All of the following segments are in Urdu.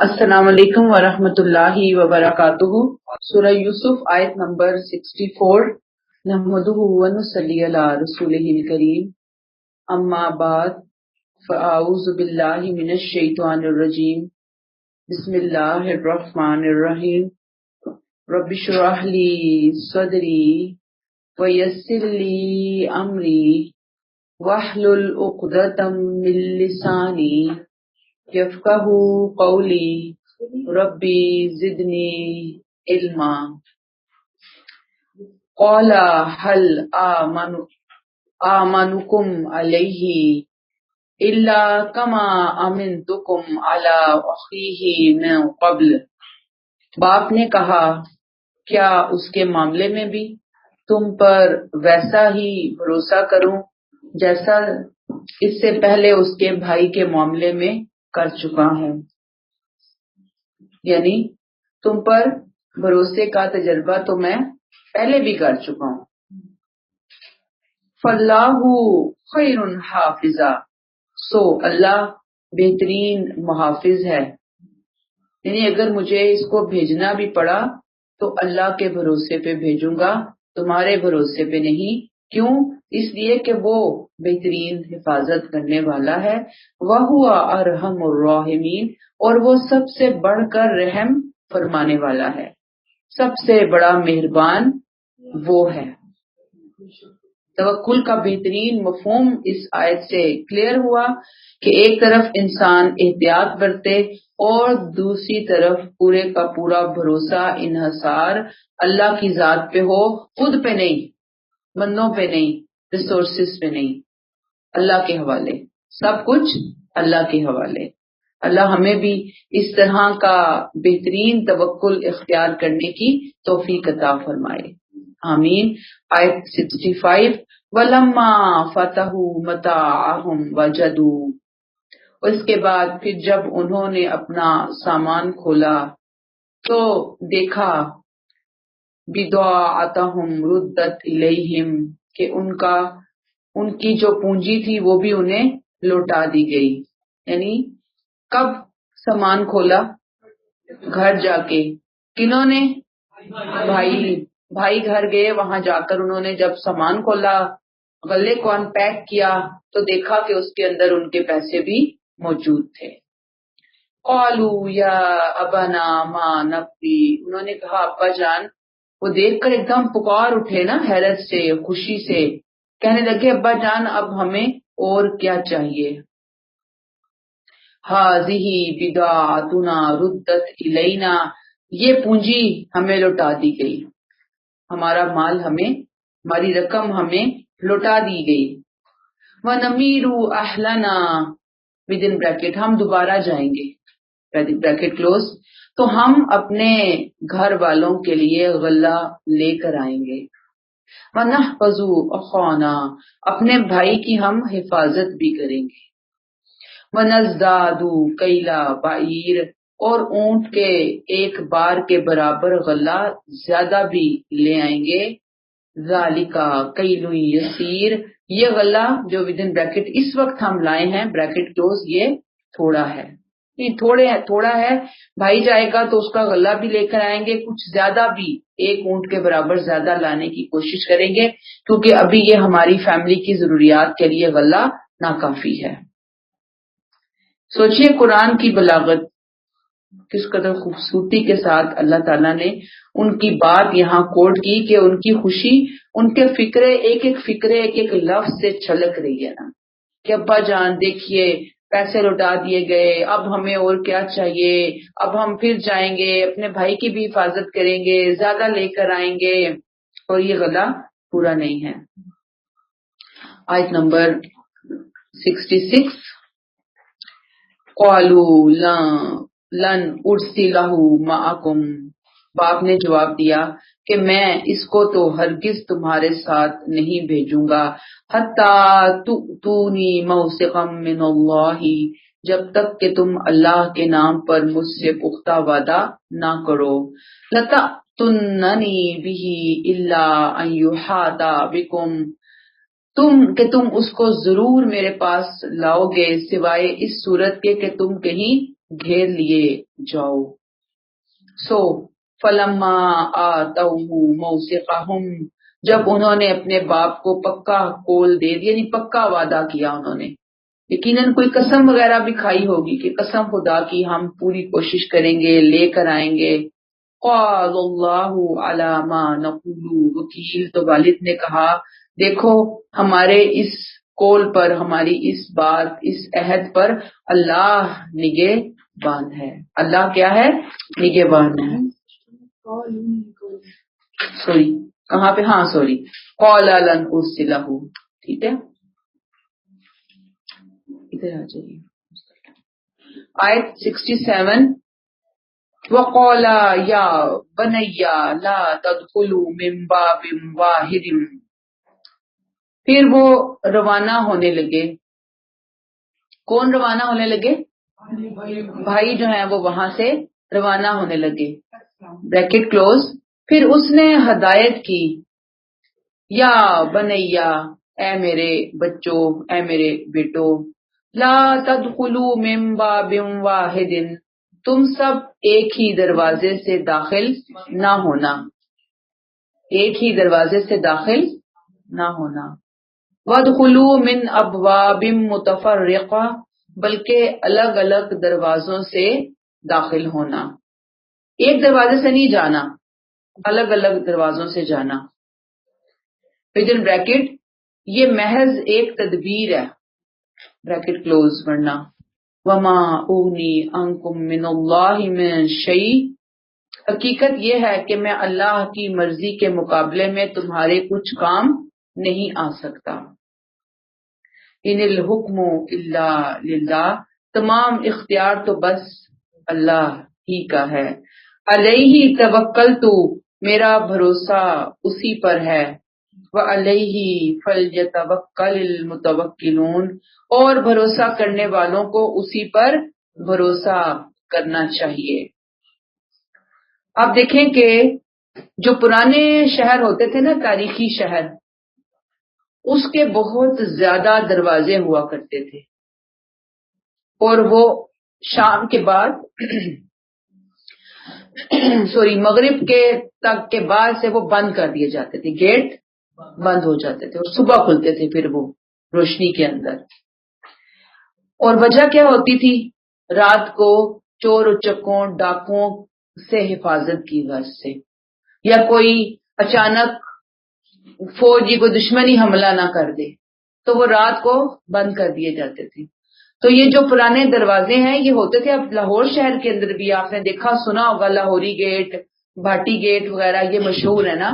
السلام علیکم ورحمۃ اللہ وبرکاتہ۔ سورہ یوسف آیت نمبر 64۔ نحمدہ ونصلی علی رسولہ الکریم، اما بعد فاعوذ باللہ من الشیطان الرجیم، بسم اللہ الرحمن الرحیم۔ رب اشرح لی صدری ویسر لی امری واحلل عقدۃ من لسانی یفقہوا قولی ربی زدنی علما۔ قال هل آمنکم علیہ الا کما امنتکم علی اخیہ من قبل۔ باپ نے کہا، کیا اس کے معاملے میں بھی تم پر ویسا ہی بھروسہ کروں جیسا اس سے پہلے اس کے بھائی کے معاملے میں کر چکا ہوں، یعنی تم پر بھروسے کا تجربہ تو میں پہلے بھی کر چکا ہوں۔ فاللہ خیر حافظا، سو اللہ بہترین محافظ ہے، یعنی اگر مجھے اس کو بھیجنا بھی پڑا تو اللہ کے بھروسے پہ بھیجوں گا، تمہارے بھروسے پہ نہیں۔ کیوں؟ اس لیے کہ وہ بہترین حفاظت کرنے والا ہے۔ وَهُوَ أَرْحَمُ الرَّاحِمِينَ، اور وہ سب سے بڑھ کر رحم فرمانے والا ہے، سب سے بڑا مہربان وہ ہے۔ توکل کا بہترین مفہوم اس آیت سے کلیئر ہوا کہ ایک طرف انسان احتیاط برتے اور دوسری طرف پورے کا پورا بھروسہ انحصار اللہ کی ذات پہ ہو، خود پہ نہیں، بندوں پہ نہیں، ریسورسز پہ نہیں، اللہ کے حوالے، سب کچھ اللہ کے حوالے۔ اللہ ہمیں بھی اس طرح کا بہترین توکل اختیار کرنے کی توفیق عطا فرمائے، آمین۔ آیت 65، وَلَمَّا فَتَحُوا مَتَاعَهُمْ وَجَدُوا، اس کے بعد پھر جب انہوں نے اپنا سامان کھولا تو دیکھا، بِضَاعَتَهُمْ رُدَّتْ إِلَيْهِمْ، کہ ان کی جو پونجی تھی وہ بھی انہیں لوٹا دی گئی۔ یعنی کب سامان کھولا؟ گھر جا کے۔ کنہوں نے؟ بھائی گھر گئے، وہاں جا کر انہوں نے جب سامان کھولا، غلے کو ان پیک کیا تو دیکھا کہ اس کے اندر ان کے پیسے بھی موجود تھے۔ قالوا یا ابنا ما نبغي، انہوں نے کہا ابا جان، وہ دیکھ کر ایک دم پکار اٹھے نا، حیرت سے، خوشی سے، کہنے لگے ابا جان اب ہمیں اور کیا چاہیے۔ هذه بضاعتنا ردت الینا، یہ پونجی ہمیں لوٹا دی گئی، ہمارا مال ہماری رقم ہمیں لوٹا دی گئی۔ وَنَمِيرُ أَهْلَنَا، within bracket ہم دوبارہ جائیں گے، بریکٹ کلوز، تو ہم اپنے گھر والوں کے لیے غلہ لے کر آئیں گے۔ وَنَحْفَظُ أَخَانَا، اپنے بھائی کی ہم حفاظت بھی کریں گے۔ وَنَزْدَادُ كَيْلَ بَعِيرٍ، اور اونٹ کے ایک بار کے برابر غلہ زیادہ بھی لے آئیں گے۔ ذَلِكَ كَيْلٌ يَسِيرٌ، یہ غلہ جو ودن بریکٹ اس وقت ہم لائے ہیں، بریکٹ کلوز، یہ تھوڑا ہے، یہ تھوڑا ہے، بھائی جائے گا تو اس کا غلہ بھی لے کر آئیں گے، کچھ زیادہ بھی، ایک اونٹ کے برابر زیادہ لانے کی کوشش کریں گے، کیونکہ ابھی یہ ہماری فیملی کی ضروریات کے لیے غلہ ناکافی ہے۔ سوچئے قرآن کی بلاغت، کس قدر خوبصورتی کے ساتھ اللہ تعالیٰ نے ان کی بات یہاں کوٹ کی کہ ان کی خوشی، ان کے فکرے، ایک ایک لفظ سے چھلک رہی ہے نا، کہ ابا جان دیکھیے پیسے لوٹا دیے گئے، اب ہمیں اور کیا چاہیے، اب ہم پھر جائیں گے، اپنے بھائی کی بھی حفاظت کریں گے، زیادہ لے کر آئیں گے، اور یہ غلہ پورا نہیں ہے۔ آیت نمبر 66، قالوا لن ارسلہ معکم، باپ نے جواب دیا کہ میں اس کو تو ہرگز تمہارے ساتھ نہیں بھیجوں گا، حتی تؤتونی موثقا من اللہ، جب تک کہ تم اللہ کے نام پر مجھ سے پختہ وعدہ نہ کرو۔ لتأتوننی بہ الا ان یحاط بکم، تم اس کو ضرور میرے پاس لاؤ گے، سوائے اس صورت کے کہ تم کہیں گھیر لیے جاؤ. سو فلما آتوہ موثقہم، جب انہوں نے اپنے باپ کو پکا قول دے دیا، یعنی پکا وعدہ کیا انہوں نے، یقیناً کوئی قسم وغیرہ بھی کھائی ہوگی کہ قسم خدا کی ہم پوری کوشش کریں گے، لے کر آئیں گے. قال اللہ علی ما نقول وکیل، تو والد نے کہا دیکھو ہمارے اس قول پر، ہماری اس بات، اس عہد پر اللہ نگہبان ہے. اللہ کیا ہے؟ نگہبان ہے. سوری کہاں پہ؟ ہاں سوری، قال لن ارسلہ. ٹھیک ہے، ادھر آ جائیے. آیت 67، وقال یا بنی لا تدخلوا من باب واحد. پھر وہ روانہ ہونے لگے. کون روانہ ہونے لگے؟ بھائی جو ہیں وہ وہاں سے روانہ ہونے لگے. Bracket close. پھر اس نے ہدایت کی، یا بنیا، اے میرے بچوں، اے میرے بیٹو، لا تدخلوا من باب واحد، تم سب ایک ہی دروازے سے داخل نہ ہونا، ایک ہی دروازے سے داخل نہ ہونا. وادخلوا من ابواب متفرقہ، بلکہ الگ الگ دروازوں سے داخل ہونا. ایک دروازے سے نہیں جانا، الگ الگ دروازوں سے جانا. ویدن بریکٹ، یہ محض ایک تدبیر ہے، بریکٹ کلوز کرنا. وما اغنی عنکم من اللہ من شیء، حقیقت یہ ہے کہ میں اللہ کی مرضی کے مقابلے میں تمہارے کچھ کام نہیں آ سکتا. ان الحکم الا للہ، تمام اختیار تو بس اللہ ہی کا ہے. علیہ توکلت، میرا بھروسہ اسی پر ہے. وعلیہ فلیتوکل المتوکلون، اور بھروسہ کرنے والوں کو اسی پر بھروسہ کرنا چاہیے. آپ دیکھیں کہ جو پرانے شہر ہوتے تھے نا، تاریخی شہر، اس کے بہت زیادہ دروازے ہوا کرتے تھے، اور وہ شام کے بعد سوری مغرب کے تک کے بعد سے وہ بند کر دیے جاتے تھے، گیٹ بند ہو جاتے تھے، اور صبح کھلتے تھے پھر وہ روشنی کے اندر. اور وجہ کیا ہوتی تھی؟ رات کو چور اچکوں، ڈاکوؤں سے حفاظت کی غرض سے، یا کوئی اچانک فوجی کو دشمنی حملہ نہ کر دے، تو وہ رات کو بند کر دیے جاتے تھے. تو یہ جو پرانے دروازے ہیں یہ ہوتے تھے. اب لاہور شہر کے اندر بھی آپ نے دیکھا سنا ہوگا، لاہوری گیٹ، بھاٹی گیٹ وغیرہ، یہ مشہور ہے نا.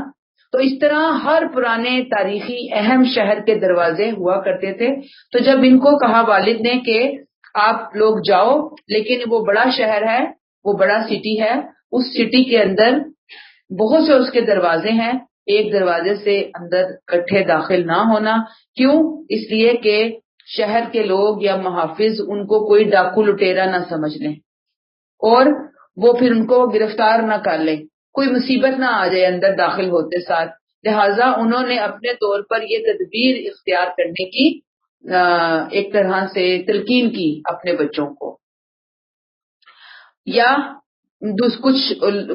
تو اس طرح ہر پرانے تاریخی اہم شہر کے دروازے ہوا کرتے تھے. تو جب ان کو کہا والد نے کہ آپ لوگ جاؤ، لیکن وہ بڑا شہر ہے، وہ بڑا سٹی ہے، اس سٹی کے اندر بہت سے اس کے دروازے ہیں، ایک دروازے سے اندر اکٹھے داخل نہ ہونا. کیوں؟ اس لیے کہ شہر کے لوگ یا محافظ ان کو کوئی ڈاکو لٹیرا نہ سمجھ لیں، اور وہ پھر ان کو گرفتار نہ کر لیں، کوئی مصیبت نہ آ جائے اندر داخل ہوتے ساتھ. لہٰذا انہوں نے اپنے طور پر یہ تدبیر اختیار کرنے کی ایک طرح سے تلقین کی اپنے بچوں کو. یا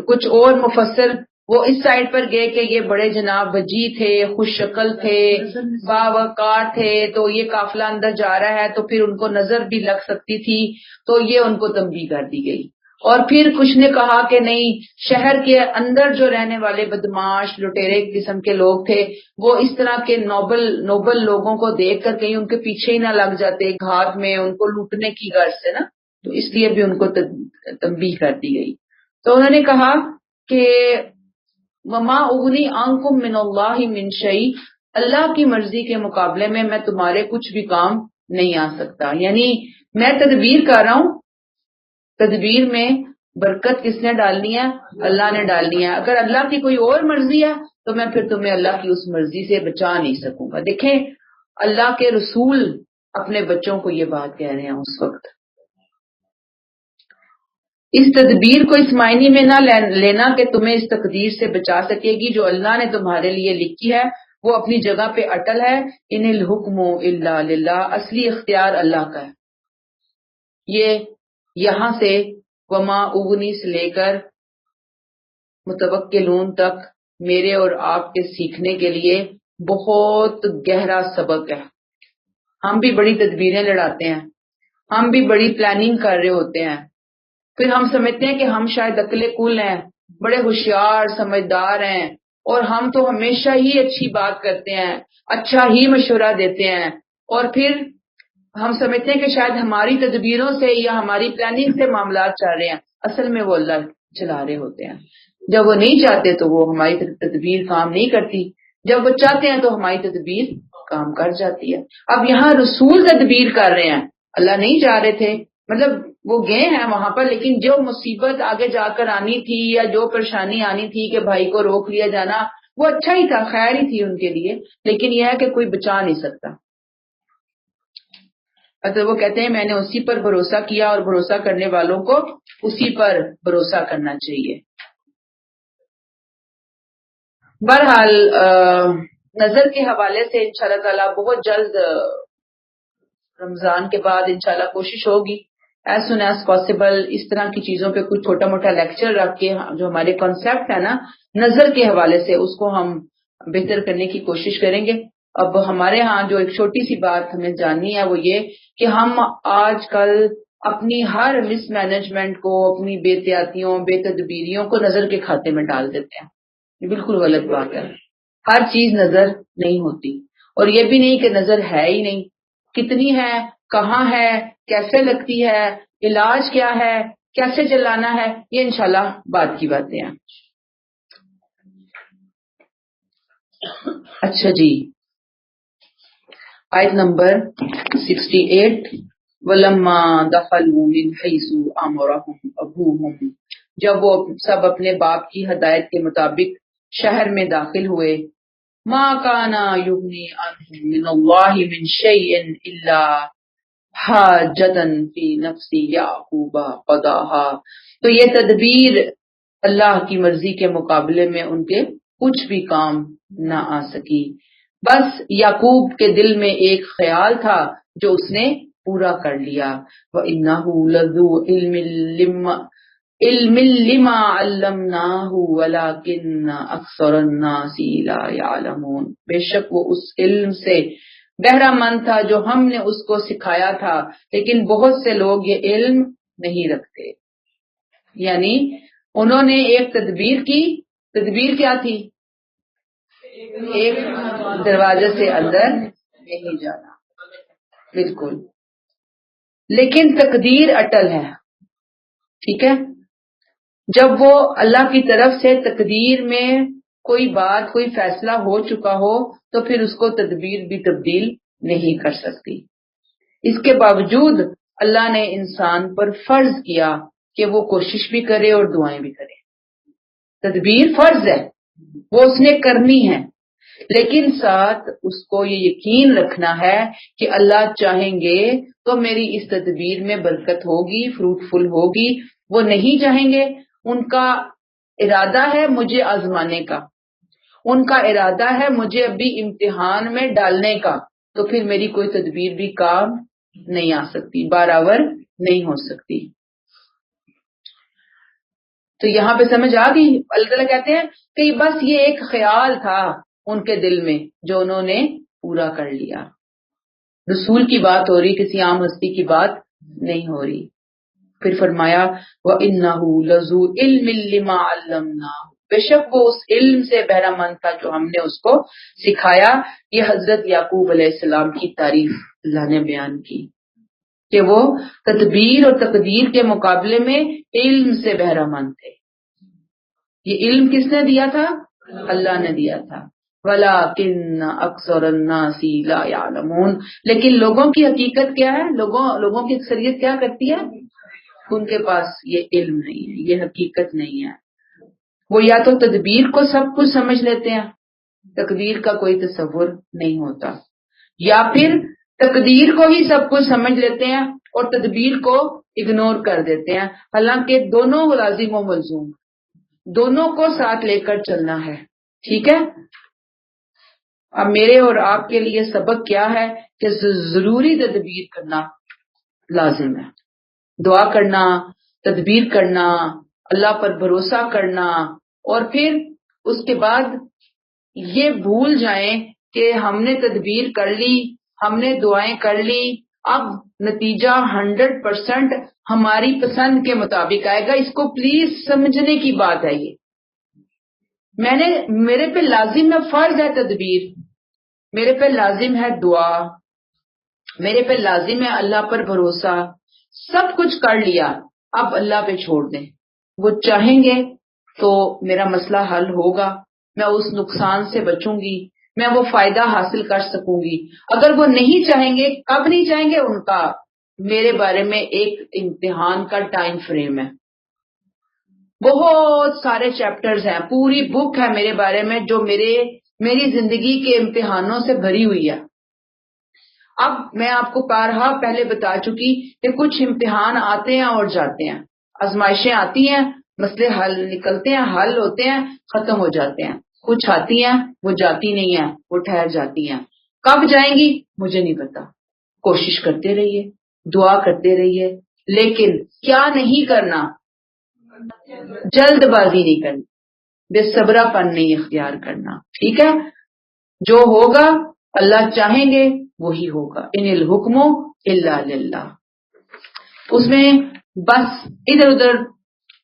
کچھ اور مفسر وہ اس سائڈ پر گئے کہ یہ بڑے جناب وجی تھے، خوش شکل تھے، باوقار تھے، تو یہ قافلہ اندر جا رہا ہے تو پھر ان کو نظر بھی لگ سکتی تھی، تو یہ ان کو تنبیہ کر دی گئی. اور پھر کچھ نے کہا کہ نہیں، شہر کے اندر جو رہنے والے بدماش لٹیرے قسم کے لوگ تھے، وہ اس طرح کے نوبل لوگوں کو دیکھ کر کہیں ان کے پیچھے ہی نہ لگ جاتے گھات میں، ان کو لوٹنے کی غرض سے نا، تو اس لیے بھی ان کو تنبیہ کر دی گئی. تو انہوں نے کہا کہ وما اغنی عنکم من اللہ من شیء، اللہ کی مرضی کے مقابلے میں میں تمہارے کچھ بھی کام نہیں آ سکتا. یعنی میں تدبیر کر رہا ہوں، تدبیر میں برکت کس نے ڈالنی ہے؟ اللہ نے ڈالنی ہے. اگر اللہ کی کوئی اور مرضی ہے تو میں پھر تمہیں اللہ کی اس مرضی سے بچا نہیں سکوں گا. دیکھیں اللہ کے رسول اپنے بچوں کو یہ بات کہہ رہے ہیں اس وقت. اس تدبیر کو اس معنی میں نہ لینا کہ تمہیں اس تقدیر سے بچا سکے گی جو اللہ نے تمہارے لیے لکھی ہے، وہ اپنی جگہ پہ اٹل ہے. ان الحکم الا للہ، اصلی اختیار اللہ کا ہے. یہ یہاں سے وما اغنی سے لے کر متوکلون تک میرے اور آپ کے سیکھنے کے لیے بہت گہرا سبق ہے. ہم بھی بڑی تدبیریں لڑاتے ہیں، ہم بھی بڑی پلاننگ کر رہے ہوتے ہیں، پھر ہم سمجھتے ہیں کہ ہم شاید عقل کل ہیں، بڑے ہوشیار سمجھدار ہیں، اور ہم تو ہمیشہ ہی اچھی بات کرتے ہیں، اچھا ہی مشورہ دیتے ہیں، اور پھر ہم سمجھتے ہیں کہ شاید ہماری تدبیروں سے یا ہماری پلاننگ سے معاملات چل رہے ہیں. اصل میں وہ اللہ چلا رہے ہوتے ہیں. جب وہ نہیں چاہتے تو وہ ہماری تدبیر کام نہیں کرتی، جب وہ چاہتے ہیں تو ہماری تدبیر کام کر جاتی ہے. اب یہاں رسول تدبیر کر رہے ہیں، اللہ نہیں جا رہے تھے، مطلب وہ گئے ہیں وہاں پر، لیکن جو مصیبت آگے جا کر آنی تھی یا جو پریشانی آنی تھی کہ بھائی کو روک لیا جانا، وہ اچھا ہی تھا، خیر ہی تھی ان کے لیے، لیکن یہ ہے کہ کوئی بچا نہیں سکتا. تو وہ کہتے ہیں میں نے اسی پر بھروسہ کیا اور بھروسہ کرنے والوں کو اسی پر بھروسہ کرنا چاہیے. بہرحال نظر کے حوالے سے انشاءاللہ تعالی بہت جلد رمضان کے بعد انشاءاللہ کوشش ہوگی ایز سون ایز پاسبل اس طرح کی چیزوں پہ کچھ چھوٹا موٹا لیکچر رکھ کے جو ہمارے کانسیپٹ ہے نا نظر کے حوالے سے اس کو ہم بہتر کرنے کی کوشش کریں گے. اب ہمارے ہاں جو ایک چھوٹی سی بات ہمیں جاننی ہے وہ یہ کہ ہم آج کل اپنی ہر مس مینجمنٹ کو، اپنی بے احتیاطیوں بے تدبیریوں کو نظر کے کھاتے میں ڈال دیتے ہیں. یہ بالکل غلط بات ہے. ہر چیز نظر نہیں ہوتی، اور یہ بھی نہیں کہ نظر ہے ہی نہیں، کتنی ہے، کہاں ہے، کیسے لگتی ہے، علاج کیا ہے، کیسے چلانا ہے، یہ انشاءاللہ بات کی باتیں ہیں. اچھا جی، آیت نمبر 68. وَلَمَّا دَخَلُوا مِنْ حَيْثُ أَمَرَهُمْ أَبُوهُمْ، جب وہ سب اپنے باپ کی ہدایت کے مطابق شہر میں داخل ہوئے، ما كان يغني عنهم من الله من شيء إلا حاجة في نفس يعقوب قضاها، تو یہ تدبیر اللہ کی مرضی کے مقابلے میں ان کے کچھ بھی کام نہ آ سکی، بس یعقوب کے دل میں ایک خیال تھا جو اس نے پورا کر لیا. وَإِنَّهُ لَذُو علم لما علمناہ ولکن اکثر الناس لا یعلمون، بے شک وہ اس علم سے بہرہ مند تھا جو ہم نے اس کو سکھایا تھا، لیکن بہت سے لوگ یہ علم نہیں رکھتے. یعنی انہوں نے ایک تدبیر کی، تدبیر کیا تھی؟ ایک دروازے سے اندر نہیں جانا، بالکل، لیکن تقدیر اٹل ہے. ٹھیک ہے، جب وہ اللہ کی طرف سے تقدیر میں کوئی بات، کوئی فیصلہ ہو چکا ہو تو پھر اس کو تدبیر بھی تبدیل نہیں کر سکتی. اس کے باوجود اللہ نے انسان پر فرض کیا کہ وہ کوشش بھی کرے اور دعائیں بھی کرے. تدبیر فرض ہے، وہ اس نے کرنی ہے، لیکن ساتھ اس کو یہ یقین رکھنا ہے کہ اللہ چاہیں گے تو میری اس تدبیر میں برکت ہوگی، فروٹفل ہوگی. وہ نہیں چاہیں گے، ان کا ارادہ ہے مجھے آزمانے کا، ان کا ارادہ ہے مجھے ابھی امتحان میں ڈالنے کا، تو پھر میری کوئی تدبیر بھی کام نہیں آ سکتی، بارآور نہیں ہو سکتی. تو یہاں پہ سمجھ آ گئی. اللہ تعالیٰ کہتے ہیں کہ بس یہ ایک خیال تھا ان کے دل میں جو انہوں نے پورا کر لیا. رسول کی بات ہو رہی، کسی عام ہستی کی بات نہیں ہو رہی. پھر فرمایا وَإِنَّهُ لَذُو عِلْمٍ لِّمَا عَلَّمْنَاهُ، بے شک وہ اس علم سے بہرہ مند تھا جو ہم نے اس کو سکھایا. یہ حضرت یعقوب علیہ السلام کی تعریف اللہ نے بیان کی کہ وہ تدبیر اور تقدیر کے مقابلے میں علم سے بہرہ مند تھے. یہ علم کس نے دیا تھا؟ اللہ نے دیا تھا. وَلَٰكِنَّ أَكْثَرَ النَّاسِ لَا يَعْلَمُونَ، لیکن لوگوں کی حقیقت کیا ہے؟ لوگوں کی اکثریت کیا کرتی ہے؟ ان کے پاس یہ علم نہیں ہے، یہ حقیقت نہیں ہے. وہ یا تو تدبیر کو سب کچھ سمجھ لیتے ہیں، تقدیر کا کوئی تصور نہیں ہوتا، یا پھر تقدیر کو ہی سب کچھ سمجھ لیتے ہیں اور تدبیر کو اگنور کر دیتے ہیں. حالانکہ دونوں لازم و ملزوم، دونوں کو ساتھ لے کر چلنا ہے. ٹھیک ہے، اب میرے اور آپ کے لیے سبق کیا ہے کہ ضروری تدبیر کرنا لازم ہے. دعا کرنا، تدبیر کرنا، اللہ پر بھروسہ کرنا، اور پھر اس کے بعد یہ بھول جائیں کہ ہم نے تدبیر کر لی، ہم نے دعائیں کر لی، اب نتیجہ 100% ہماری پسند کے مطابق آئے گا. اس کو پلیز سمجھنے کی بات ہے. یہ میرے پہ لازم ہے، فرض ہے تدبیر، میرے پہ لازم ہے دعا، میرے پہ لازم ہے اللہ پر بھروسہ، سب کچھ کر لیا، اب اللہ پہ چھوڑ دیں. وہ چاہیں گے تو میرا مسئلہ حل ہوگا، میں اس نقصان سے بچوں گی، میں وہ فائدہ حاصل کر سکوں گی. اگر وہ نہیں چاہیں گے، کب نہیں چاہیں گے، ان کا میرے بارے میں ایک امتحان کا ٹائم فریم ہے. بہت سارے چیپٹرز ہیں، پوری بک ہے میرے بارے میں جو میری زندگی کے امتحانوں سے بھری ہوئی ہے. اب میں آپ کو بارہا پہلے بتا چکی کہ کچھ امتحان آتے ہیں اور جاتے ہیں، آزمائشیں آتی ہیں، مسئلے حل نکلتے ہیں، حل ہوتے ہیں، ختم ہو جاتے ہیں. کچھ آتی ہیں وہ جاتی نہیں ہیں، وہ ٹھہر جاتی ہیں. کب جائیں گی مجھے نہیں پتا. کوشش کرتے رہیے، دعا کرتے رہیے، لیکن کیا نہیں کرنا، جلد بازی نہیں کرنی، بے صبرا پن نہیں اختیار کرنا. ٹھیک ہے، جو ہوگا اللہ چاہیں گے وہی ہوگا. ان الحکم الا للہ. اس میں بس ادھر ادھر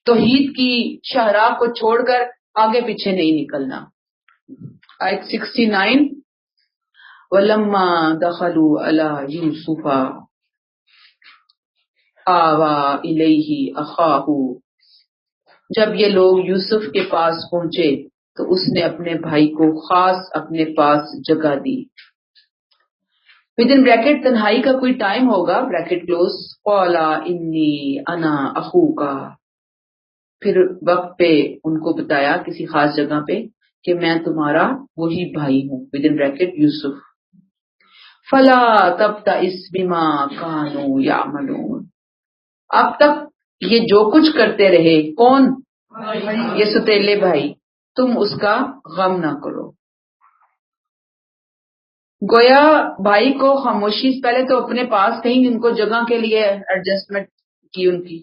توحید کی شاہراہ کو چھوڑ کر آگے پیچھے نہیں نکلنا. آیت 69 وَلَمَّا دَخَلُوا عَلَى يُوسُفَ آوَى إِلَيْهِ أَخَاهُ. جب یہ لوگ یوسف کے پاس پہنچے تو اس نے اپنے بھائی کو خاص اپنے پاس جگہ دی. ودن بریکٹ تنہائی کا کوئی ٹائم ہوگا، بریکٹ کلوز. قَالَ إِنِّي أَنَا أَخُوكَ. پھر وقت پہ ان کو بتایا کسی خاص جگہ پہ کہ میں تمہارا وہی بھائی ہوں، ودن بریکٹ یوسف. فَلَا تَبْتَئِسْ بِمَا كَانُوا يَعْمَلُونَ. اب تک یہ جو کچھ کرتے رہے، کون؟ یہ ستیلے بھائی، تم اس کا غم نہ کرو. گویا بھائی کو خاموشی سے پہلے تو اپنے پاس کہیں ان کو جگہ کے لیے ایڈجسٹمنٹ کی، ان کی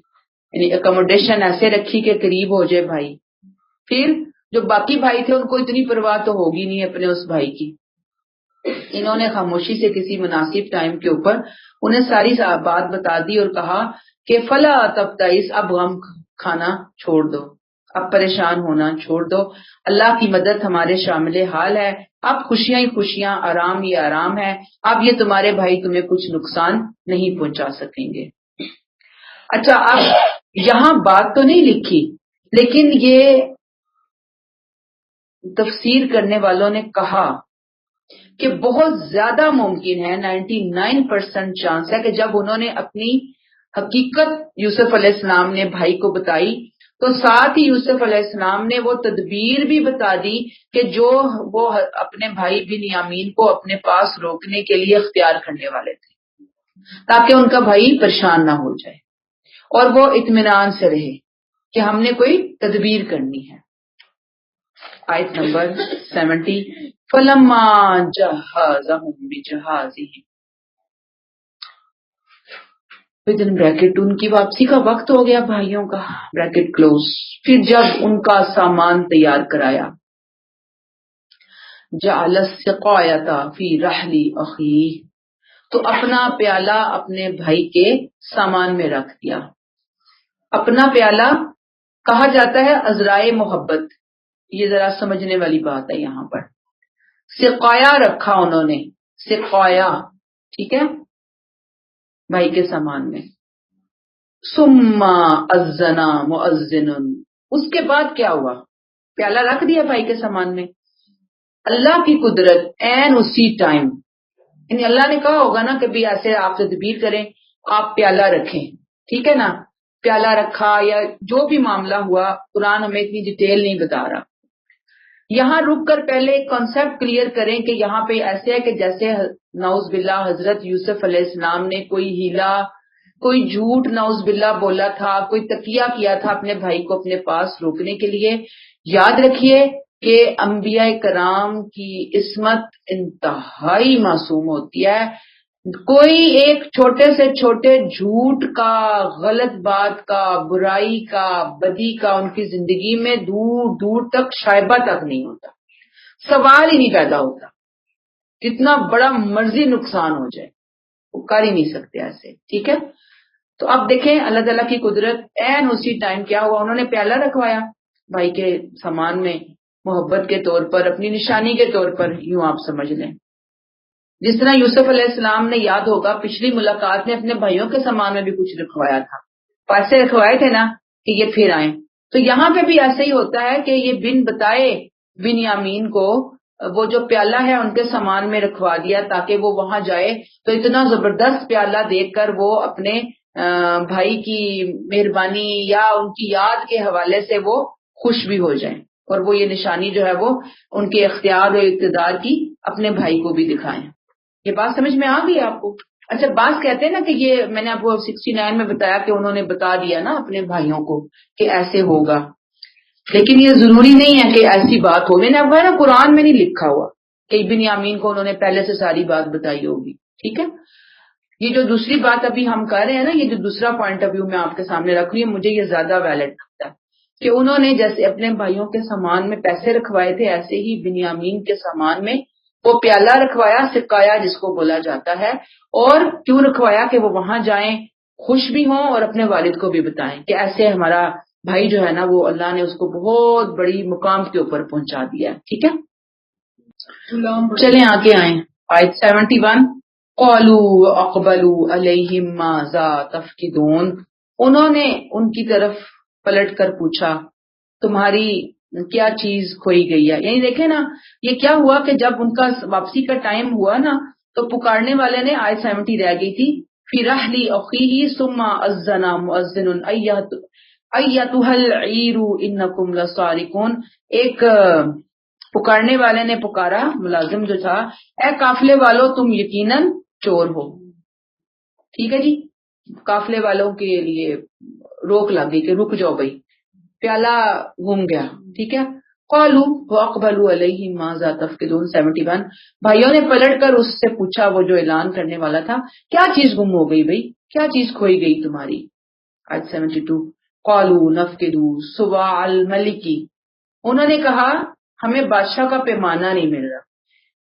یعنی اکوموڈیشن ایسے رکھی کہ قریب ہو جائے بھائی. پھر جو باقی بھائی تھے ان کو اتنی پرواہ تو ہوگی نہیں اپنے اس بھائی کی. انہوں نے خاموشی سے کسی مناسب ٹائم کے اوپر انہیں ساری بات بتا دی اور کہا کہ فلا تبتئس، اب غم کھانا چھوڑ دو، اب پریشان ہونا چھوڑ دو، اللہ کی مدد ہمارے شامل حال ہے، اب خوشیاں ہی خوشیاں، آرام ہی آرام ہے، اب یہ تمہارے بھائی تمہیں کچھ نقصان نہیں پہنچا سکیں گے. اچھا، اب یہاں بات تو نہیں لکھی، لیکن یہ تفسیر کرنے والوں نے کہا کہ بہت زیادہ ممکن ہے، 99% چانس ہے کہ جب انہوں نے اپنی حقیقت یوسف علیہ السلام نے بھائی کو بتائی تو ساتھ ہی یوسف علیہ السلام نے وہ تدبیر بھی بتا دی کہ جو وہ اپنے بھائی بنیامین کو اپنے پاس روکنے کے لیے اختیار کرنے والے تھے، تاکہ ان کا بھائی پریشان نہ ہو جائے اور وہ اطمینان سے رہے کہ ہم نے کوئی تدبیر کرنی ہے. آیت نمبر 70 فَلَمَّا جَهَّزَهُم بِجَهَازِهِمْ. ودن بریکٹ ان کی واپسی کا وقت ہو گیا بھائیوں کا، بریکٹ کلوز. پھر جب ان کا سامان تیار کرایا، جعل السقایۃ فی رحل اخیہ، تو اپنا پیالہ اپنے بھائی کے سامان میں رکھ دیا. اپنا پیالہ کہا جاتا ہے عذرائے محبت. یہ ذرا سمجھنے والی بات ہے یہاں پر. سقایا رکھا انہوں نے، سقایا، ٹھیک ہے، بھائی کے سامان میں. ثم اذن مؤذن. اس کے بعد کیا ہوا؟ پیالہ رکھ دیا بھائی کے سامان میں. اللہ کی قدرت این اسی ٹائم، یعنی اللہ نے کہا ہوگا نا کہ بھی ایسے آپ تدبیر کریں، آپ پیالہ رکھیں، ٹھیک ہے نا، پیالہ رکھا یا جو بھی معاملہ ہوا، قرآن ہمیں اتنی ڈیٹیل نہیں بتا رہا. یہاں رک کر پہلے ایک کانسیپٹ کلیئر کریں کہ یہاں پہ ایسے ہے کہ جیسے نعوذ باللہ حضرت یوسف علیہ السلام نے کوئی ہیلا، کوئی جھوٹ نعوذ باللہ بولا تھا، کوئی تقیہ کیا تھا اپنے بھائی کو اپنے پاس روکنے کے لیے. یاد رکھیے کہ انبیاء کرام کی عصمت انتہائی معصوم ہوتی ہے. کوئی ایک چھوٹے سے چھوٹے جھوٹ کا، غلط بات کا، برائی کا، بدی کا ان کی زندگی میں دور دور تک شائبہ تک نہیں ہوتا، سوال ہی نہیں پیدا ہوتا. کتنا بڑا مرضی نقصان ہو جائے وہ کر ہی نہیں سکتے ایسے. ٹھیک ہے، تو اب دیکھیں اللہ تعالیٰ کی قدرت. این اسی ٹائم کیا ہوا، انہوں نے پیالہ رکھوایا بھائی کے سامان میں، محبت کے طور پر، اپنی نشانی کے طور پر، یوں آپ سمجھ لیں. جس طرح یوسف علیہ السلام نے، یاد ہوگا پچھلی ملاقات میں اپنے بھائیوں کے سامان میں بھی کچھ رکھوایا تھا، پیسے رکھوائے تھے نا کہ یہ پھر آئیں. تو یہاں پہ بھی ایسا ہی ہوتا ہے کہ یہ بن بتائے بنیامین کو وہ جو پیالہ ہے ان کے سامان میں رکھوا دیا تاکہ وہ وہاں جائے تو اتنا زبردست پیالہ دیکھ کر وہ اپنے بھائی کی مہربانی یا ان کی یاد کے حوالے سے وہ خوش بھی ہو جائیں، اور وہ یہ نشانی جو ہے وہ ان کے اختیار اور اقتدار کی اپنے بھائی کو بھی دکھائیں. یہ بات سمجھ میں آ گئی آپ کو؟ اچھا، بعض کہتے ہیں نا کہ یہ میں نے آپ کو 69 میں بتایا کہ انہوں نے بتا دیا نا اپنے بھائیوں کو کہ ایسے ہوگا، لیکن یہ ضروری نہیں ہے کہ ایسی بات ہو. میں نے اب نا قرآن میں نہیں لکھا ہوا کہ بنیامین کو انہوں نے پہلے سے ساری بات بتائی ہوگی. ٹھیک ہے، یہ جو دوسری بات ابھی ہم کر رہے ہیں نا، یہ جو دوسرا پوائنٹ آف ویو میں آپ کے سامنے رکھ رہی ہوں، مجھے یہ زیادہ ویلڈ لگتا ہے کہ انہوں نے جیسے اپنے بھائیوں کے سامان میں پیسے رکھوائے تھے، ایسے ہی بنیامین کے سامان میں وہ پیالہ رکھوایا، سکایا جس کو بولا جاتا ہے. اور کیوں رکھوایا؟ کہ وہ وہاں جائیں، خوش بھی ہوں اور اپنے والد کو بھی بتائیں کہ ایسے ہمارا بھائی جو ہے نا وہ اللہ نے اس کو بہت بڑی مقام کے اوپر پہنچا دیا. ٹھیک ہے، چلیں آگے آئیں. آیت 71. قالوا اقبلوا علیہم ماذا تفقدون. انہوں نے ان کی طرف پلٹ کر پوچھا تمہاری کیا چیز کھوئی گئی ہے. یعنی دیکھیں نا یہ کیا ہوا کہ جب ان کا واپسی کا ٹائم ہوا نا تو پکارنے والے نے، آیت 70 رہ گئی تھی، فی رحل اخیہ ثم اذن مؤذن ایتھا العیر انکم لسارقون. ایک پکارنے والے نے پکارا، ملازم جو تھا، اے قافلے والو تم یقیناً چور ہو. ٹھیک ہے جی، قافلے والوں کے لیے روک لگ گئی کہ رک جاؤ بھائی، پیالہ گم گیا. ٹھیک ہے، قالوا واقبلوا علیہم ماذا تفقدون. 71. بھائیوں نے پلٹ کر اس سے پوچھا، وہ جو اعلان کرنے والا تھا، کیا چیز گم ہو گئی بھائی، کیا چیز کھوئی گئی تمہاری. آج 72. قالوا نفقد صواع الملک. انہوں نے کہا ہمیں بادشاہ کا پیمانہ نہیں مل رہا.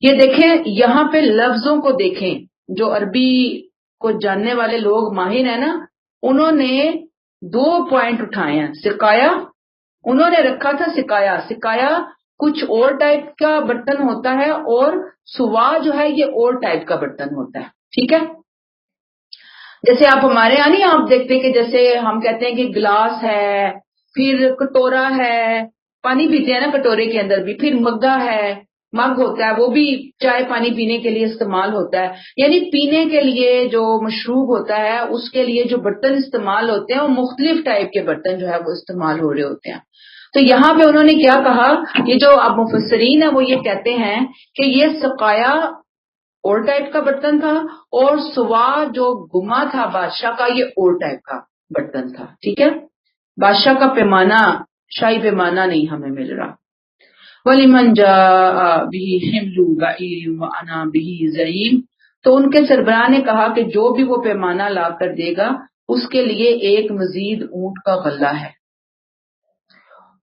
یہ دیکھیں یہاں پہ لفظوں کو دیکھیں، جو عربی کو جاننے والے لوگ ماہر ہیں نا، انہوں نے 2 پوائنٹ اٹھائے ہیں. سکایا انہوں نے رکھا تھا، سکایا، سکایا کچھ اور ٹائپ کا برتن ہوتا ہے اور سوا جو ہے یہ اور ٹائپ کا برتن ہوتا ہے. ٹھیک ہے، جیسے آپ ہمارے یہاں نہیں آپ دیکھتے کہ جیسے ہم کہتے ہیں کہ گلاس ہے، پھر کٹورا ہے، پانی پیتے ہیں نا کٹورے کے اندر بھی، پھر مگا ہے، مگ ہوتا ہے، وہ بھی چائے پانی پینے کے لیے استعمال ہوتا ہے. یعنی پینے کے لیے جو مشروب ہوتا ہے اس کے لیے جو برتن استعمال ہوتے ہیں وہ مختلف ٹائپ کے برتن جو ہے وہ استعمال ہو رہے ہوتے ہیں. تو یہاں پہ انہوں نے کیا کہا، یہ جو اب مفسرین ہیں وہ یہ کہتے ہیں کہ یہ سقایا اور ٹائپ کا برتن تھا اور سوا جو گما تھا بادشاہ کا یہ اور ٹائپ کا برتن تھا. ٹھیک ہے، بادشاہ کا پیمانہ، شاہی پیمانہ نہیں ہمیں مل رہا. وَلِمَنْ جَاءَ بِهِ حِمْلُ بَعِيرٍ وَأَنَا بِهِ زَعِيمٌ. تو ان کے سربراہ نے کہا کہ جو بھی وہ پیمانہ لا کر دے گا اس کے لیے ایک مزید اونٹ کا غلہ ہے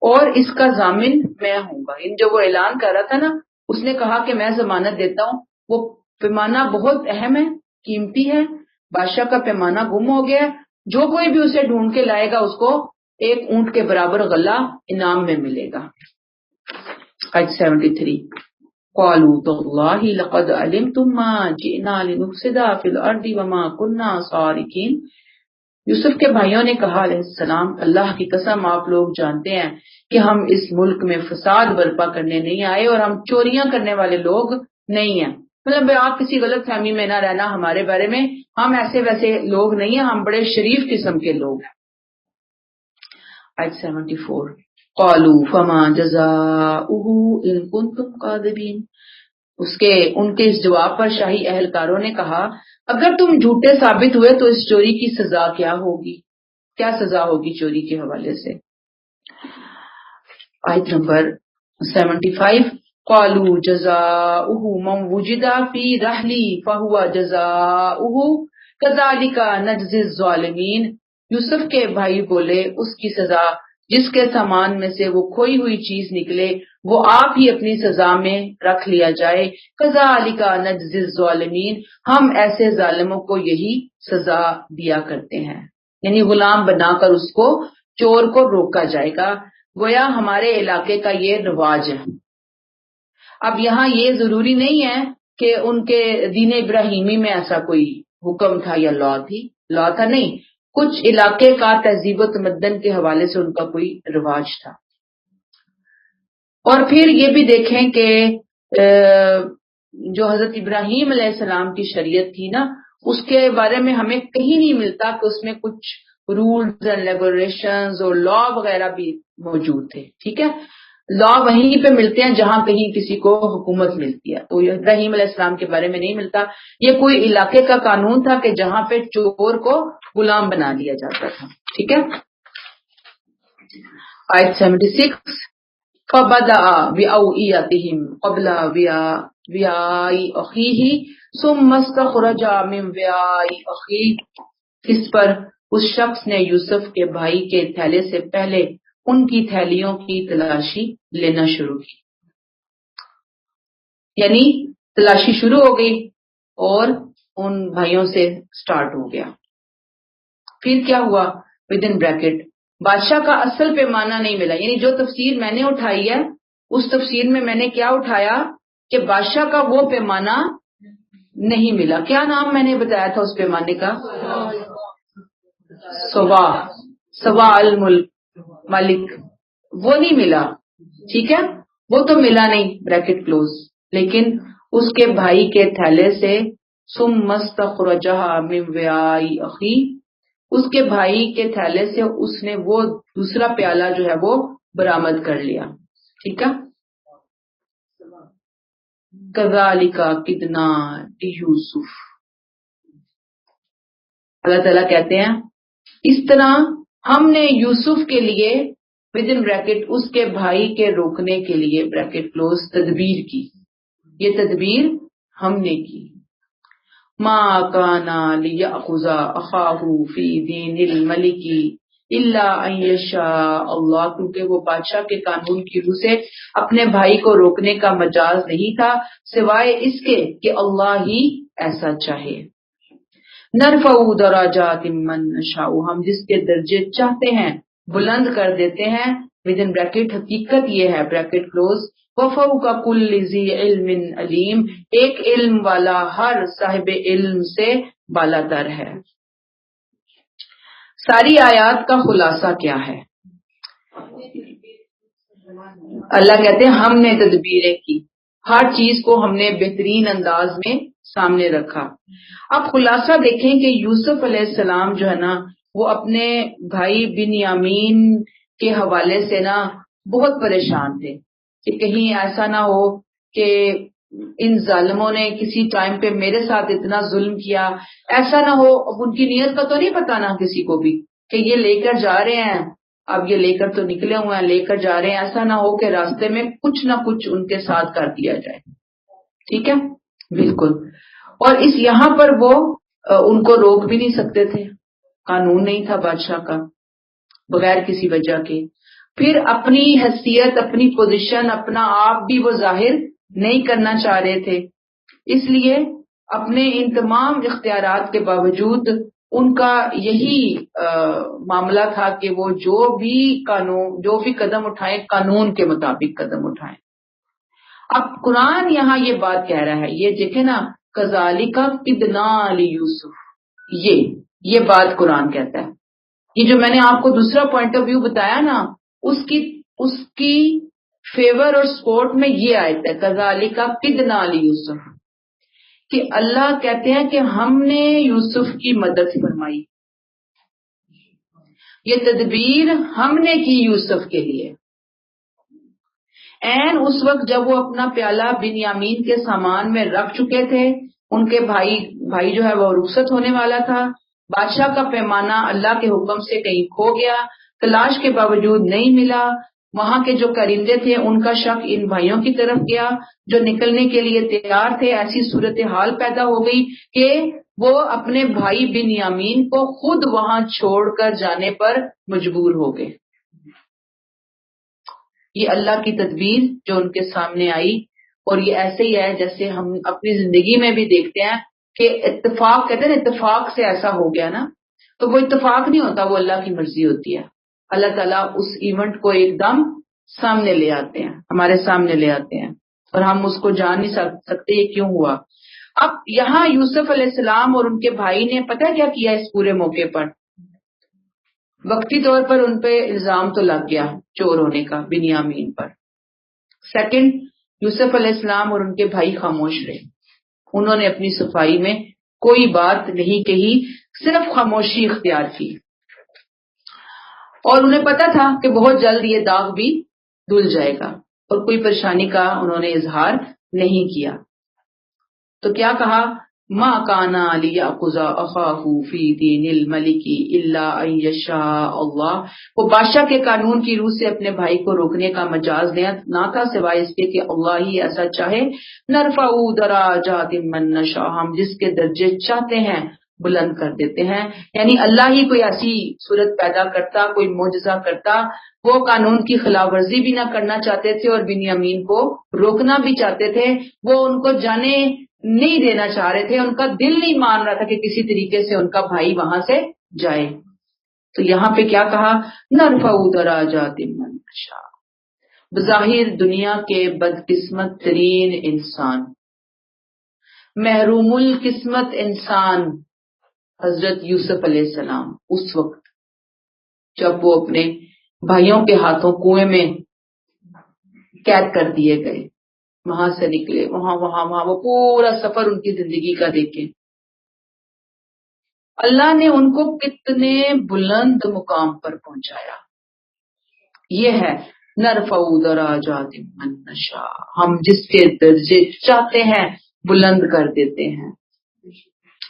اور اس کا ضامن میں ہوں گا. جو وہ اعلان کر رہا تھا نا، اس نے کہا کہ میں ضمانت دیتا ہوں. وہ پیمانہ بہت اہم ہے، قیمتی ہے، بادشاہ کا پیمانہ گم ہو گیا، جو کوئی بھی اسے ڈھونڈ کے لائے گا اس کو ایک اونٹ کے برابر غلہ انعام میں ملے گا. آیت 73. قالوا تاللہ لقد علمتم ما جئنا لنفسد فی الارض وما كنا سارقین. یوسف کے بھائیوں نے کہا علیہ السلام، اللہ کی قسم آپ لوگ جانتے ہیں کہ ہم اس ملک میں فساد برپا کرنے نہیں آئے اور ہم چوریاں کرنے والے لوگ نہیں ہیں. مطلب آپ کسی غلط فہمی میں نہ رہنا ہمارے بارے میں، ہم ایسے ویسے لوگ نہیں ہیں، ہم بڑے شریف قسم کے لوگ ہیں. آیت 74. قالوا فما جزاؤه ان کنتم کاذبین. ان کے اس جواب پر شاہی اہلکاروں نے کہا اگر تم جھوٹے ثابت ہوئے تو اس چوری کی سزا کیا ہوگی، کیا سزا ہوگی چوری کے حوالے سے. آیت نمبر 75. قالوا جزاؤه من وجد في رحلی فهو جزاؤه كذلك نجزي الظالمین. یوسف کے بھائی بولے اس کی سزا جس کے سامان میں سے وہ کھوئی ہوئی چیز نکلے وہ آپ ہی اپنی سزا میں رکھ لیا جائے. كذلك نجزي الظالمین، ہم ایسے ظالموں کو یہی سزا دیا کرتے ہیں. یعنی غلام بنا کر اس کو چور کو روکا جائے گا. گویا ہمارے علاقے کا یہ رواج ہے. اب یہاں یہ ضروری نہیں ہے کہ ان کے دین ابراہیمی میں ایسا کوئی حکم تھا یا لا تھا نہیں. کچھ علاقے کا تہذیب و تمدن کے حوالے سے ان کا کوئی رواج تھا. اور پھر یہ بھی دیکھیں کہ جو حضرت ابراہیم علیہ السلام کی شریعت تھی نا، اس کے بارے میں ہمیں کہیں نہیں ملتا کہ اس میں کچھ رولز اینڈ ریگولیشنز اور لا وغیرہ بھی موجود تھے. ٹھیک ہے، لا وہیں پہ ملتے ہیں جہاں کہیں کسی کو حکومت ملتی ہے. تو ابراہیم علیہ السلام کے بارے میں نہیں ملتا. یہ کوئی علاقے کا قانون تھا کہ جہاں پہ چور کو غلام بنا دیا جاتا تھا. ٹھیک ہے. آیت 76 فَبَدَأَ بِأَوْعِيَتِهِمْ قَبْلَ وِعَاءِ أَخِيهِ ثُمَّ اسْتَخْرَجَ مِنْ وِعَاءِ أَخِيهِ. اس پر اس شخص نے یوسف کے بھائی کے تھیلے سے پہلے ان کی تھیلیوں کی تلاشی لینا شروع کی. یعنی تلاشی شروع ہو گئی اور ان بھائیوں سے سٹارٹ ہو گیا. پھر کیا ہوا؟ ود ان بریکٹ بادشاہ کا اصل پیمانہ نہیں ملا. یعنی جو تفسیر میں نے اٹھائی ہے اس تفسیر میں نے کیا اٹھایا کہ بادشاہ کا وہ پیمانہ نہیں ملا. کیا نام میں نے بتایا تھا اس پیمانے کا؟ سوا الملک، مالک. وہ نہیں ملا. ٹھیک ہے، وہ تو ملا نہیں، بریکٹ کلوز. لیکن اس کے بھائی کے تھیلے سے ثم استخرجها من وعاء اخیہ، اس کے بھائی کے تھیلے سے اس نے وہ دوسرا پیالہ جو ہے وہ برآمد کر لیا. ٹھیک ہے. کذالک کدنا لیوسف، اللہ تعالیٰ کہتے ہیں اس طرح ہم نے یوسف کے لیے ود ان بریکٹ اس کے بھائی کے روکنے کے لیے بریکٹ کلوز تدبیر کی. یہ تدبیر ہم نے کی. ما کان لیأخذ اخاہ فی دین الملک الا ان یشاء اللہ، کیونکہ وہ بادشاہ کے قانون کی روح سے اپنے بھائی کو روکنے کا مجاز نہیں تھا سوائے اس کے کہ اللہ ہی ایسا چاہے. نرفع درجات من نشاء، ہم جس کے درجے چاہتے ہیں بلند کر دیتے ہیں. ود ان بریکٹ حقیقت یہ ہے بریکٹ کلوز وفوق کل ذی علم علیم، ایک علم والا ہر صاحب علم سے بالا تر ہے. ساری آیات کا خلاصہ کیا ہے؟ اللہ کہتے ہیں ہم نے تدبیریں کی، ہر چیز کو ہم نے بہترین انداز میں سامنے رکھا. اب خلاصہ دیکھیں کہ یوسف علیہ السلام جو ہے نا وہ اپنے بھائی بنیامین کے حوالے سے نا بہت پریشان تھے کہ کہیں ایسا نہ ہو کہ ان ظالموں نے کسی ٹائم پہ میرے ساتھ اتنا ظلم کیا. ایسا نہ ہو، اب ان کی نیت کا تو نہیں پتا نا کسی کو بھی کہ یہ لے کر جا رہے ہیں، اب یہ لے کر تو نکلے ہوئے ہیں، لے کر جا رہے ہیں، ایسا نہ ہو کہ راستے میں کچھ نہ کچھ ان کے ساتھ کر دیا جائے. ٹھیک ہے، بالکل. اور اس یہاں پر وہ ان کو روک بھی نہیں سکتے تھے، قانون نہیں تھا بادشاہ کا بغیر کسی وجہ کے. پھر اپنی حیثیت، اپنی پوزیشن، اپنا آپ بھی وہ ظاہر نہیں کرنا چاہ رہے تھے. اس لیے اپنے ان تمام اختیارات کے باوجود ان کا یہی معاملہ تھا کہ وہ جو بھی قدم اٹھائیں قانون کے مطابق قدم اٹھائیں. اب قرآن یہاں یہ بات کہہ رہا ہے، یہ دیکھیں نا، کذالک کدنا لیوسف، یہ بات قرآن کہتا ہے. یہ جو میں نے آپ کو دوسرا پوائنٹ آف ویو بتایا نا اس کی فیور اور سپورٹ میں یہ آیت ہے کذالک کدنا لیوسف، کہ اللہ کہتے ہیں کہ ہم نے یوسف کی مدد فرمائی، یہ تدبیر ہم نے کی یوسف کے لیے. اس وقت جب وہ اپنا پیالہ بنیامین کے سامان میں رکھ چکے تھے، ان کے بھائی جو ہے وہ رخصت ہونے والا تھا. بادشاہ کا پیمانہ اللہ کے حکم سے کہیں کھو گیا، تلاش کے باوجود نہیں ملا. وہاں کے جو کرندے تھے ان کا شک ان بھائیوں کی طرف گیا جو نکلنے کے لیے تیار تھے. ایسی صورتحال پیدا ہو گئی کہ وہ اپنے بھائی بنیامین کو خود وہاں چھوڑ کر جانے پر مجبور ہو گئے. یہ اللہ کی تدبیر جو ان کے سامنے آئی. اور یہ ایسے ہی ہے جیسے ہم اپنی زندگی میں بھی دیکھتے ہیں کہ اتفاق کہتے ہیں اتفاق سے ایسا ہو گیا نا، تو وہ اتفاق نہیں ہوتا، وہ اللہ کی مرضی ہوتی ہے. اللہ تعالیٰ اس ایونٹ کو ایک دم سامنے لے آتے ہیں، ہمارے سامنے لے آتے ہیں، اور ہم اس کو جان نہیں سکتے یہ کیوں ہوا. اب یہاں یوسف علیہ السلام اور ان کے بھائی نے پتہ کیا کیا اس پورے موقع پر؟ وقتی طور پر ان پہ الزام تو لگ گیا چور ہونے کا بنیامین پر. سیکنڈ، یوسف علیہ السلام اور ان کے بھائی خاموش رہے. انہوں نے اپنی صفائی میں کوئی بات نہیں کہی، صرف خاموشی اختیار کی. اور انہیں پتا تھا کہ بہت جلد یہ داغ بھی دھل جائے گا، اور کوئی پریشانی کا انہوں نے اظہار نہیں کیا. تو کیا کہا؟ ما کان لیأخذ اخاہ فی دین الملک الا ان یشاء اللہ. وہ بادشاہ کے قانون کی روح سے اپنے بھائی کو روکنے کا مجاز نہ تھا سوائے اس کے کہ اللہ ہی ایسا چاہے. نرفع درجات من نشاء، ہم جس کے درجے چاہتے ہیں بلند کر دیتے ہیں. یعنی اللہ ہی کوئی ایسی صورت پیدا کرتا، کوئی معجزہ کرتا. وہ قانون کی خلاف ورزی بھی نہ کرنا چاہتے تھے اور بنیامین کو روکنا بھی چاہتے تھے. وہ ان کو جانے نہیں دینا چاہ رہے تھے، ان کا دل نہیں مان رہا تھا کہ کسی طریقے سے ان کا بھائی وہاں سے جائے. تو یہاں پہ کیا کہا؟ نرفع درجات من نشاء. بظاہر دنیا کے بدقسمت ترین انسان، محروم القسمت انسان حضرت یوسف علیہ السلام اس وقت جب وہ اپنے بھائیوں کے ہاتھوں کنویں میں قید کر دیے گئے، وہاں سے نکلے، وہاں وہ پورا سفر ان کی زندگی کا دیکھیں. اللہ نے ان کو کتنے بلند مقام پر پہنچایا. یہ ہے نرفع درجات من نشاء، ہم جس کے درجے چاہتے ہیں بلند کر دیتے ہیں.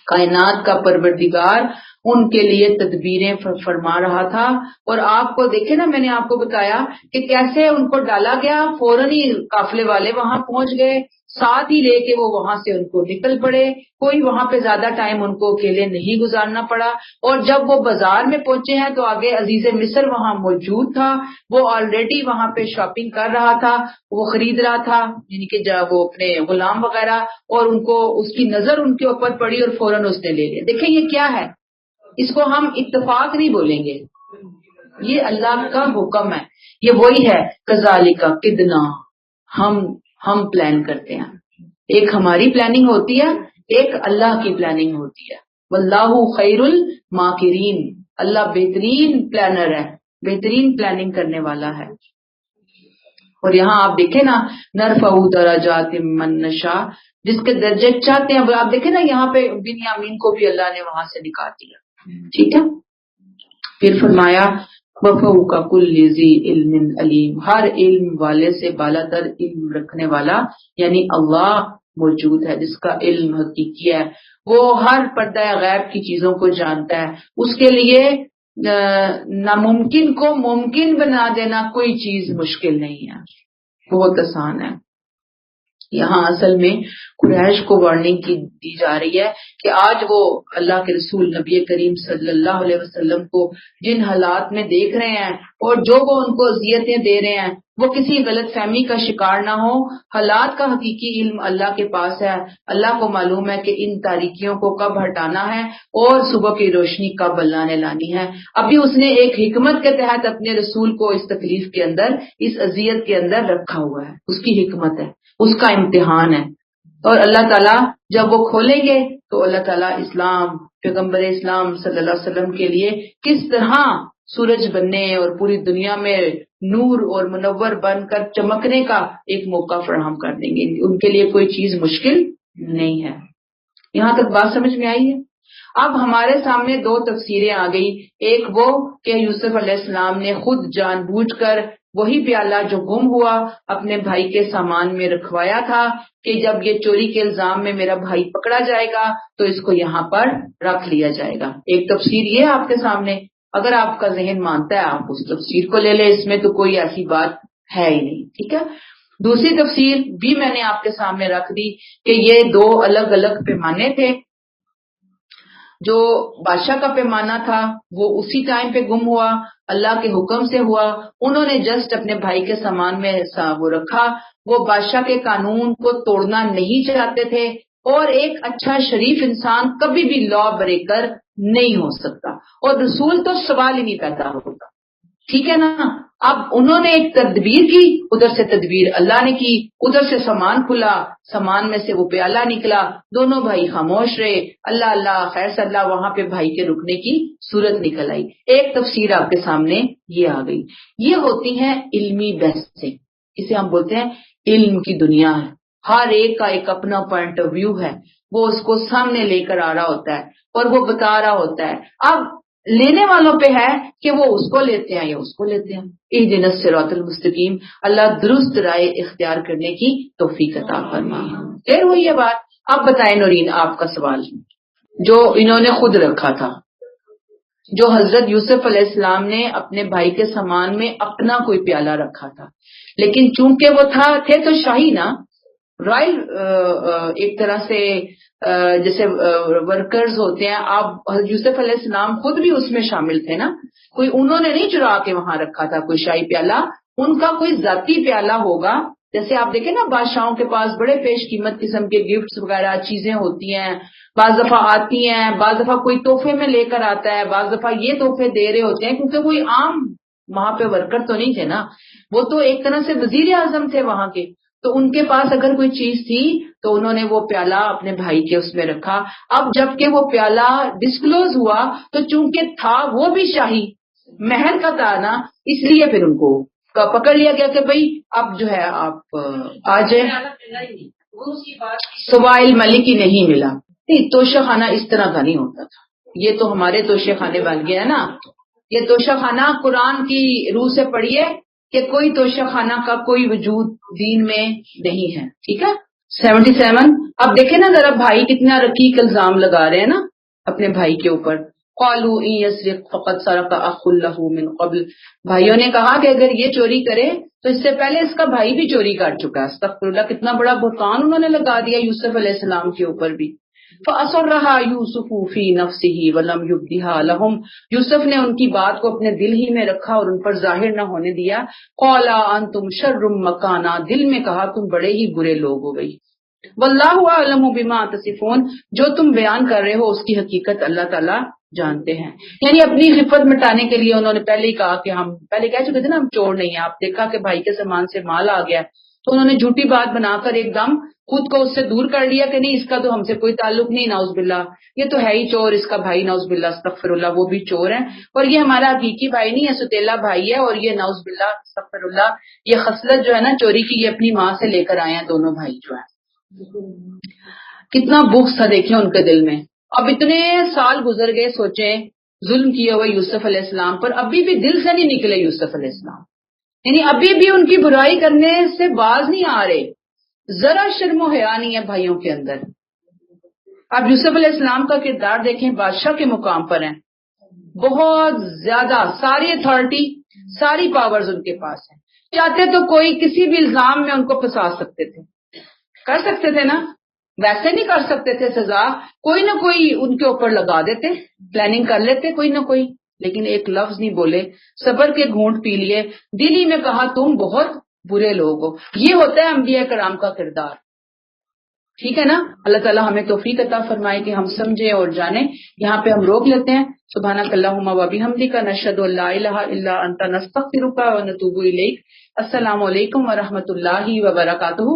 کائنات کا پروردگار ان کے لیے تدبیریں فرما رہا تھا. اور آپ کو دیکھیں نا، میں نے آپ کو بتایا کہ کیسے ان کو ڈالا گیا، فوراً ہی قافلے والے وہاں پہنچ گئے، ساتھ ہی لے کے وہ وہاں سے ان کو نکل پڑے. کوئی وہاں پہ زیادہ ٹائم ان کو اکیلے نہیں گزارنا پڑا. اور جب وہ بازار میں پہنچے ہیں تو آگے عزیز مصر وہاں موجود تھا، وہ آلریڈی وہاں پہ شاپنگ کر رہا تھا، وہ خرید رہا تھا، یعنی کہ جب وہ اپنے غلام وغیرہ، اور ان کو اس کی نظر ان کے اوپر پڑی اور فوراً اس نے لے لیا. دیکھیں یہ کیا ہے، اس کو ہم اتفاق نہیں بولیں گے، یہ اللہ کا حکم ہے. یہ وہی ہے کذالک کدنا، ہم پلان کرتے ہیں. ایک ہماری پلاننگ ہوتی ہے، ایک اللہ کی پلاننگ ہوتی ہے. واللہ خیر الماکرین، اللہ بہترین پلانر ہے، بہترین پلاننگ کرنے والا ہے. اور یہاں آپ دیکھیں نا، نرفع درجات من نشاء، جس کے درجے چاہتے ہیں. آپ دیکھیں نا یہاں پہ بنیامین کو بھی اللہ نے وہاں سے نکال دیا. ٹھیک ہے، پھر فرمایا وفوق کل ذی علم علیم، ہر علم والے سے بالا تر علم رکھنے والا یعنی اللہ موجود ہے، جس کا علم حقیقی ہے. وہ ہر پردہ غیب کی چیزوں کو جانتا ہے. اس کے لیے ناممکن کو ممکن بنا دینا کوئی چیز مشکل نہیں ہے، بہت آسان ہے. یہاں اصل میں قریش کو وارننگ دی جا رہی ہے کہ آج وہ اللہ کے رسول نبی کریم صلی اللہ علیہ وسلم کو جن حالات میں دیکھ رہے ہیں اور جو وہ ان کو اذیتیں دے رہے ہیں، وہ کسی غلط فہمی کا شکار نہ ہو. حالات کا حقیقی علم اللہ کے پاس ہے. اللہ کو معلوم ہے کہ ان تاریکیوں کو کب ہٹانا ہے اور صبح کی روشنی کب اللہ نے لانی ہے. ابھی اس نے ایک حکمت کے تحت اپنے رسول کو اس تکلیف کے اندر، اس اذیت کے اندر رکھا ہوا ہے. اس کی حکمت ہے، اس کا امتحان ہے. اور اللہ تعالیٰ جب وہ کھولیں گے تو اللہ تعالیٰ اسلام، پیغمبر اسلام صلی اللہ علیہ وسلم کے لیے کس طرح سورج بننے اور پوری دنیا میں نور اور منور بن کر چمکنے کا ایک موقع فراہم کر دیں گے. ان کے لیے کوئی چیز مشکل نہیں ہے. یہاں تک بات سمجھ میں آئی ہے؟ اب ہمارے سامنے دو تفسیریں آ گئی. ایک وہ کہ یوسف علیہ السلام نے خود جان بوجھ کر وہی پیالہ جو گم ہوا اپنے بھائی کے سامان میں رکھوایا تھا کہ جب یہ چوری کے الزام میں میرا بھائی پکڑا جائے گا تو اس کو یہاں پر رکھ لیا جائے گا. ایک تفسیر یہ آپ کے سامنے. اگر آپ کا ذہن مانتا ہے آپ اس تفسیر کو لے لیں، اس میں تو کوئی ایسی بات ہے ہی نہیں. ٹھیک ہے. دوسری تفسیر بھی میں نے آپ کے سامنے رکھ دی کہ یہ دو الگ الگ پیمانے تھے. جو بادشاہ کا پیمانہ تھا وہ اسی ٹائم پہ گم ہوا، اللہ کے حکم سے ہوا. انہوں نے جسٹ اپنے بھائی کے سامان میں وہ رکھا. وہ بادشاہ کے قانون کو توڑنا نہیں چاہتے تھے، اور ایک اچھا شریف انسان کبھی بھی لا بریکر نہیں ہو سکتا، اور رسول تو سوال ہی نہیں پیدا ہوتا. ٹھیک ہے نا. اب انہوں نے ایک تدبیر کی، ادھر سے تدبیر اللہ نے کی، ادھر سے سامان کھلا، سامان میں سے وہ پیالہ نکلا، دونوں بھائی خاموش رہے. اللہ اللہ خیر سے اللہ، وہاں پہ بھائی کے رکنے کی صورت نکل آئی. ایک تفسیر آپ کے سامنے یہ آ گئی. یہ ہوتی ہیں علمی بحثیں، اسے ہم بولتے ہیں علم کی دنیا ہے. ہر ایک کا ایک اپنا پوائنٹ آف ویو ہے، وہ اس کو سامنے لے کر آ رہا ہوتا ہے اور وہ بتا رہا ہوتا ہے. اب لینے والوں پہ ہے کہ وہ اس کو لیتے ہیں یا اس کو لیتے ہیں. اہدنا الصراط المستقیم. اللہ درست رائے اختیار کرنے کی توفیق عطا فرمائے. خیر ہوئی یہ بات. اب بتائیں نورین، آپ کا سوال جو انہوں نے خود رکھا تھا، جو حضرت یوسف علیہ السلام نے اپنے بھائی کے سامان میں اپنا کوئی پیالہ رکھا تھا، لیکن چونکہ وہ تھے تو شاہی نا، رائل، ایک طرح سے جیسے ورکرز ہوتے ہیں. آپ حضرت یوسف علیہ السلام خود بھی اس میں شامل تھے نا. کوئی انہوں نے نہیں چرا کے وہاں رکھا تھا کوئی شاہی پیالہ، ان کا کوئی ذاتی پیالہ ہوگا. جیسے آپ دیکھیں نا بادشاہوں کے پاس بڑے پیش قیمت قسم کے گفٹس وغیرہ چیزیں ہوتی ہیں، بعض دفعہ آتی ہیں، بعض دفعہ کوئی تحفے میں لے کر آتا ہے، بعض دفعہ یہ تحفے دے رہے ہوتے ہیں، کیونکہ کوئی عام وہاں پہ ورکر تو نہیں تھے نا، وہ تو ایک طرح سے وزیر اعظم تھے وہاں کے. تو ان کے پاس اگر کوئی چیز تھی تو انہوں نے وہ پیالہ اپنے بھائی کے اس میں رکھا. اب جب کہ وہ پیالہ ڈسکلوز ہوا تو چونکہ تھا وہ بھی شاہی مہر کا تھا نا، اس لیے پھر ان کو پکڑ لیا گیا کہ بھئی اب جو ہے آپ آ جائیں. سوائل ملک ہی نہیں ملا. نہیں، توشہ خانہ اس طرح کا نہیں ہوتا تھا. یہ تو ہمارے توشہ خانے بن گیا نا. یہ توشہ خانہ قرآن کی روح سے پڑھیے کہ کوئی توشہ خانہ کا کوئی وجود دین میں نہیں ہے. ٹھیک ہے. 77. اب دیکھیں نا ذرا بھائی کتنا رقیق الزام لگا رہے ہیں نا اپنے بھائی کے اوپر. قالوا ان يسرق فقد سرق اخ له من قبل. بھائیوں نے کہا کہ اگر یہ چوری کرے تو اس سے پہلے اس کا بھائی بھی چوری کر چکا ہے. استغفر اللہ، کتنا بڑا بہتان انہوں نے لگا دیا یوسف علیہ السلام کے اوپر بھی. فَأَصَرَّهَا يُوسُفُ فِي نَفْسِهِ وَلَمْ يُبْدِهَا لَهُمْ. یوسف نے ان کی بات کو اپنے دل ہی میں رکھا اور ان پر ظاہر نہ ہونے دیا. قَالَ أَنْتُمْ شَرٌّ مَّكَانًا. دل میں کہا تم بڑے ہی برے لوگ ہو گئی. وَاللَّهُ أَعْلَمُ بِمَا تَصِفُونَ. جو تم بیان کر رہے ہو اس کی حقیقت اللہ تعالیٰ جانتے ہیں. یعنی اپنی خفت مٹانے کے لیے انہوں نے پہلے ہی کہا کہ ہم پہلے کہہ چکے تھے نا ہم چور نہیں ہیں. آپ دیکھا کہ بھائی کے سامان سے مال آ گیا تو انہوں نے جھوٹی بات بنا کر ایک دم خود کو اس سے دور کر لیا کہ نہیں اس کا تو ہم سے کوئی تعلق نہیں، نعوذ باللہ یہ تو ہے ہی چور، اس کا بھائی نعوذ باللہ استغفر اللہ وہ بھی چور ہے، اور یہ ہمارا حقیقی بھائی نہیں ہے، ستیلا بھائی ہے، اور یہ نعوذ باللہ استغفر اللہ یہ خصلت جو ہے نا چوری کی یہ اپنی ماں سے لے کر آئے ہیں دونوں بھائی جو ہیں. کتنا بغض تھا دیکھیں ان کے دل میں. اب اتنے سال گزر گئے، سوچیں ظلم کیا ہوا یوسف علیہ السلام پر، ابھی بھی دل سے نہیں نکلے یوسف علیہ السلام، یعنی ابھی بھی ان کی برائی کرنے سے باز نہیں آ رہے، ذرا شرم و حیا نہیں ہے بھائیوں کے اندر. اب یوسف علیہ السلام کا کردار دیکھیں، بادشاہ کے مقام پر ہیں، بہت زیادہ ساری اتھارٹی ساری پاورز ان کے پاس ہیں. چاہتے تو کوئی کسی بھی الزام میں ان کو پھنسا سکتے تھے، کر سکتے تھے نا، ویسے نہیں کر سکتے تھے، سزا کوئی نہ کوئی ان کے اوپر لگا دیتے، پلاننگ کر لیتے کوئی نہ کوئی، لیکن ایک لفظ نہیں بولے، صبر کے گھونٹ پی لیے، دل ہی میں کہا تم بہت برے لوگ ہو. یہ ہوتا ہے انبیاء کرام کا کردار. ٹھیک ہے نا. اللہ تعالیٰ ہمیں توفیق عطا فرمائے کہ ہم سمجھیں اور جانیں. یہاں پہ ہم روک لیتے ہیں. سبحانک اللہم و بحمدک نشہد ان لا الہ الا انت نستغفرک و نتوب الیک. السلام علیکم و رحمۃ اللہ وبرکاتہ.